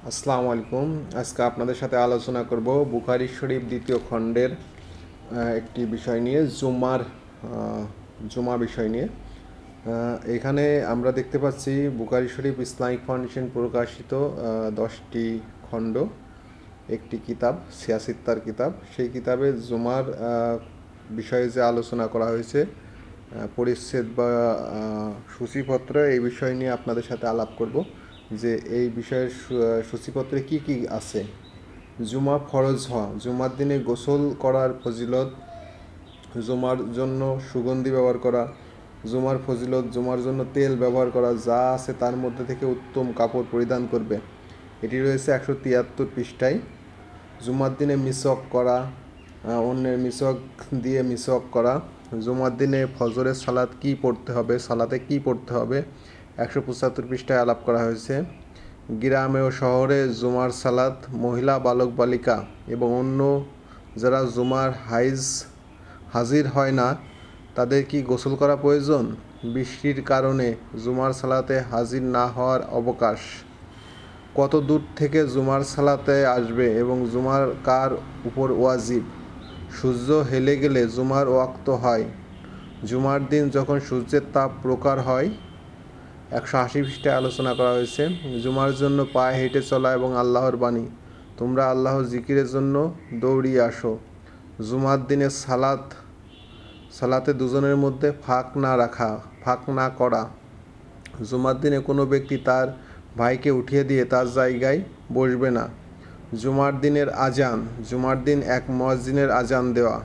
আসসালামু আলাইকুম। আজকে আপনাদের সাথে আলোচনা করব বুখারী শরীফ দ্বিতীয় খণ্ডের একটি বিষয় নিয়ে জুমা বিষয় নিয়ে। এখানে আমরা দেখতে পাচ্ছি বুখারী শরীফ ইসলামিক ফাউন্ডেশন প্রকাশিত 10টি খণ্ড একটি কিতাব, সিয়াসিত্তার কিতাব। সেই কিতাবে জুমার বিষয়ে যে আলোচনা করা হয়েছে, পরিচ্ছেদ বা সূচিপত্র, এই বিষয় নিয়ে আপনাদের সাথে আলাপ করব যে এই বিষয়ের সূচিপত্রে কি কি আছে। জুমা ফরজ হওয়া, জুমার দিনে গোসল করার ফজিলত, জুমার জন্য সুগন্ধি ব্যবহার করা, জুমার ফজিলত, জুমার জন্য তেল ব্যবহার করা, যা আছে তার মধ্যে থেকে উত্তম কাপড় পরিধান করবে। এটি রয়েছে 173 পৃষ্ঠায়। জুমার দিনে মিসওয়াক করা, অন্যের মিসওয়াক দিয়ে মিসওয়াক করা, জুমার দিনে ফজরের সালাত কি পড়তে হবে, সালাতে কি পড়তে হবে, 175 পৃষ্ঠায় আলাপ করা হয়েছে। গ্রামে ও শহরে জুমার সালাত, মহিলা, বালক বালিকা এবং অন্য যারা জুমার হাজির হয় না তাদের কি গোসল করা প্রয়োজন, বৃষ্টির কারণে জুমার সালাতে হাজির না হওয়ার অবকাশ, কত দূর থেকে জুমার সালাতে আসবে এবং জুমার কার উপর ওয়াজিব, সূর্য হেলে গেলে জুমার ওয়াক্ত হয়, জুমার দিন যখন সূর্যের তাপ প্রখর হয়। 180 পৃষ্ঠায় আলোচনা করা হয়েছে। জুমার জন্য পায়ে হেঁটে চলা এবং আল্লাহর বাণী, তোমরা আল্লাহর জিকিরের জন্য দৌড়িয়ে আসো। জুমার দিনে সালাতে দুজনের মধ্যে ফাঁক না করা। জুমার দিনে কোনো ব্যক্তি তার ভাইকে উঠিয়ে দিয়ে তার জায়গায় বসবে না। জুমার দিনের আজান, জুমার দিন এক মুয়াজ্জিনের আজান দেওয়া।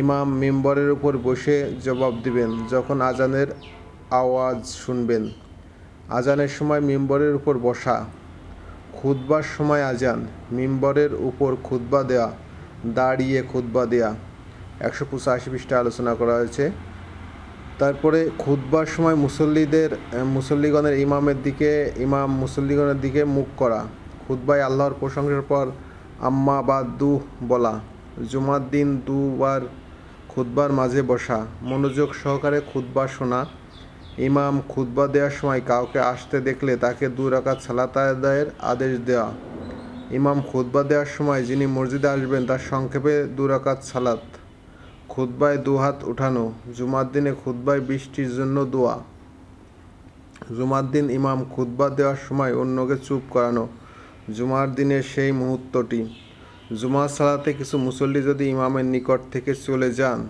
ইমাম মিম্বরের উপর বসে জবাব দিবেন যখন আজানের আওয়াজ শুনবেন। আজানের সময় মিম্বরের উপর বসা। খুতবার সময় আজান, মিম্বরের উপর খুতবা দেওয়া, দাঁড়িয়ে খুতবা দেওয়া। 185 পৃষ্ঠায় আলোচনা করা হয়েছে। তারপরে খুতবার সময় মুসল্লিগণের ইমাম মুসল্লিগণের দিকে মুখ করা। খুতবায় আল্লাহর প্রশংসার পর আম্মা বাদু বলা। জুমার দিন দুবার খুতবার মাঝে বসা, মনোযোগ সহকারে খুতবা শোনা। ইমাম খুতবা দেওয়ার সময় কাউকে আসতে দেখলে তাকে 2 রাকাত সালাত আদায়ের আদেশ দেওয়া। ইমাম খুতবা দেওয়ার সময় যিনি মসজিদে আসবেন তার সংক্ষেপে 2 রাকাত সালাত। খুতবায় 2 হাত উঠানো। জুমার দিনে খুতবায় বৃষ্টির জন্য দোয়া। জুমার দিন ইমাম খুতবা দেওয়ার সময় অন্যকে চুপ করানো। জুমার দিনের সেই মুহূর্তটি। জুমার সালাতে কিছু মুসল্লি যদি ইমামের নিকট থেকে চলে যান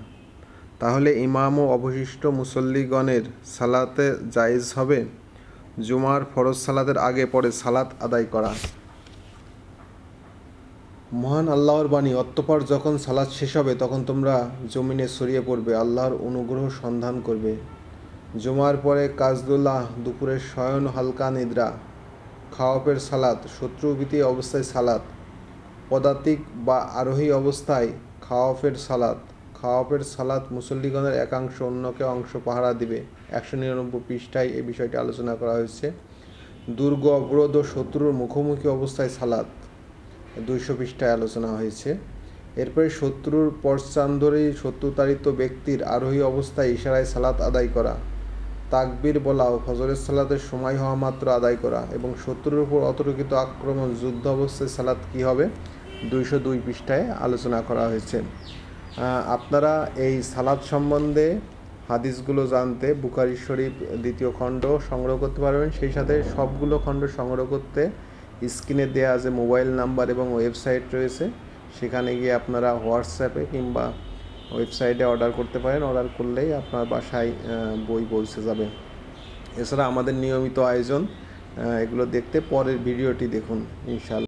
তাহলে ইমাম ও অবশিষ্ট মুসল্লিগণের সালাতে জায়েজ হবে। জুমার ফরজ সালাতের আগে পরে সালাত আদায় করা। মহান আল্লাহর বাণী, অতঃপর যখন সালাত শেষ হবে তখন তোমরা জমিনে ছড়িয়ে পড়বে, আল্লাহর অনুগ্রহ সন্ধান করবে। জুমার পরে কাজদুল্লাহ, দুপুরের শয়ন, হালকা নিদ্রা। খাওয়াফের সালাত, শত্রুভীতি অবস্থায় সালাত। পদাতিক বা আরোহী অবস্থায় খাওয়াফের সালাত মুসল্লিগণের একাংশ অন্যকে অংশ পাহারা দিবে। 199 পৃষ্ঠায় এই বিষয়টি আলোচনা করা হয়েছে। দুর্গ, অবরোধ ও শত্রুর মুখোমুখি অবস্থায় সালাত, 200 পৃষ্ঠায় আলোচনা হয়েছে। এরপরে শত্রুর পশ্চান্দরে শত্রুতাড়িত ব্যক্তির আরোহী অবস্থায় ইশারায় সালাত আদায় করা, তাকবীর বলা ও ফজরের সালাতের সময় হওয়া মাত্র আদায় করা এবং শত্রুর উপর অতর্কিত আক্রমণ, যুদ্ধ অবস্থায় সালাত কী হবে, 202 পৃষ্ঠায় আলোচনা করা হয়েছে। আপনারা এই সালাত সম্বন্ধে হাদিসগুলো জানতে বুখারী শরীফ দ্বিতীয় খণ্ড সংগ্রহ করতে পারবেন। সেই সাথে সবগুলো খণ্ড সংগ্রহ করতে স্ক্রিনে দেওয়া যে মোবাইল নাম্বার এবং ওয়েবসাইট রয়েছে সেখানে গিয়ে আপনারা হোয়াটসঅ্যাপে কিংবা ওয়েবসাইটে অর্ডার করতে পারেন। অর্ডার করলেই আপনার বাসায় বই পৌঁছে যাবে। এছাড়া আমাদের নিয়মিত আয়োজন, এগুলো দেখতে পরের ভিডিওটি দেখুন ইনশাআল্লাহ।